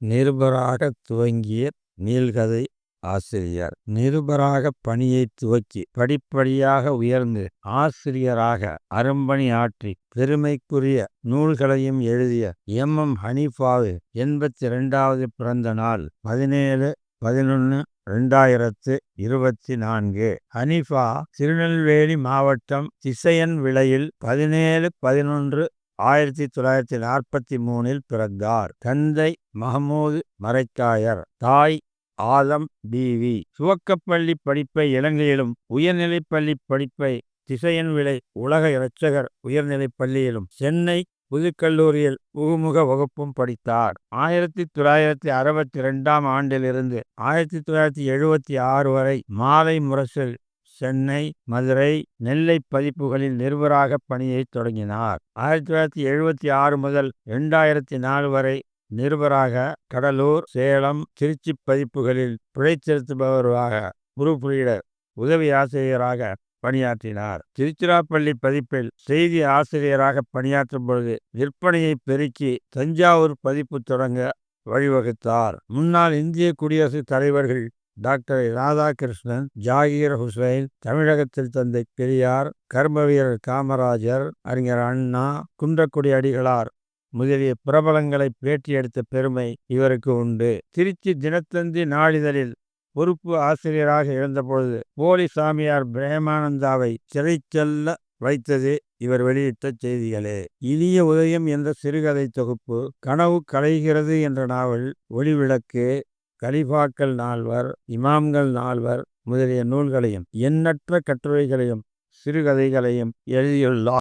நிருபராகத் துவங்கிய நீள்கதை ஆசிரியர். நிருபராகப் பணியைத் துவக்கி படிப்படியாக உயர்ந்து ஆசிரியராக அரும்பணி ஆற்றி பெருமைக்குரிய நூல்களையும் எழுதிய எம். ஹனீஃபாவு 82வது பிறந்த நாள் 17/11/2024. ஹனீஃபா திருநெல்வேலி மாவட்டம் திசையன் விளையில் 17/11/1943 பிறந்தார். தந்தை மஹமூது மரைக்காயர், தாய் ஆதம் பீவி. துவக்கப்பள்ளி படிப்பை இலங்கையிலும், உயர்நிலைப்பள்ளி படிப்பை திசையன் விளை உலக இரட்சகர் உயர்நிலைப் பள்ளியிலும், சென்னை புதுக்கல்லூரியில் புகுமுக வகுப்பும் படித்தார். 1962ஆம் ஆண்டிலிருந்து 1976 வரை மாலை முரசில் சென்னை, மதுரை, நெல்லை பதிப்புகளில் நிருபராகப் பணியைத் தொடங்கினார். 1976 முதல் 2004 வரை நிருபராக கடலூர், சேலம், திருச்சி பதிப்புகளில் பிழைத்திருத்துபவராக புரூஃப் ரீடர் உதவி ஆசிரியராக பணியாற்றினார். திருச்சிராப்பள்ளி பதிப்பில் செய்தி ஆசிரியராக பணியாற்றும் பொழுது விற்பனையை பெருக்கி தஞ்சாவூர் பதிப்பு தொடங்க வழிவகுத்தார். முன்னாள் இந்திய குடியரசுத் தலைவர்கள் டாக்டர் ராதாகிருஷ்ணன், ஜாகீர் ஹுசைன், தமிழகத்தில் தந்தை பெரியார், கர்மவீரர் காமராஜர், அறிஞர் அண்ணா, குன்றக்குடி அடிகளார் முதலிய பிரபலங்களை பேட்டி எடுத்த பெருமை இவருக்கு உண்டு. திருச்சி தினத்தந்தி நாளிதழில் பொறுப்பு ஆசிரியராக இருந்தபொழுது போலி சாமியார் பிரேமானந்தாவை சிறை செல்ல வைத்தது இவர் வெளியிட்ட செய்திகளே. இனிய உதயம் என்ற சிறுகதை தொகுப்பு, கனவு கலைகிறது என்ற நாவல், ஒளிவிளக்கு, கலிஃபாக்கள் 4 இமாம்கள் 4 முதலிய நூல்களையும் எண்ணற்ற கட்டுரைகளையும் சிறுகதைகளையும் எழுதியுள்ளார்.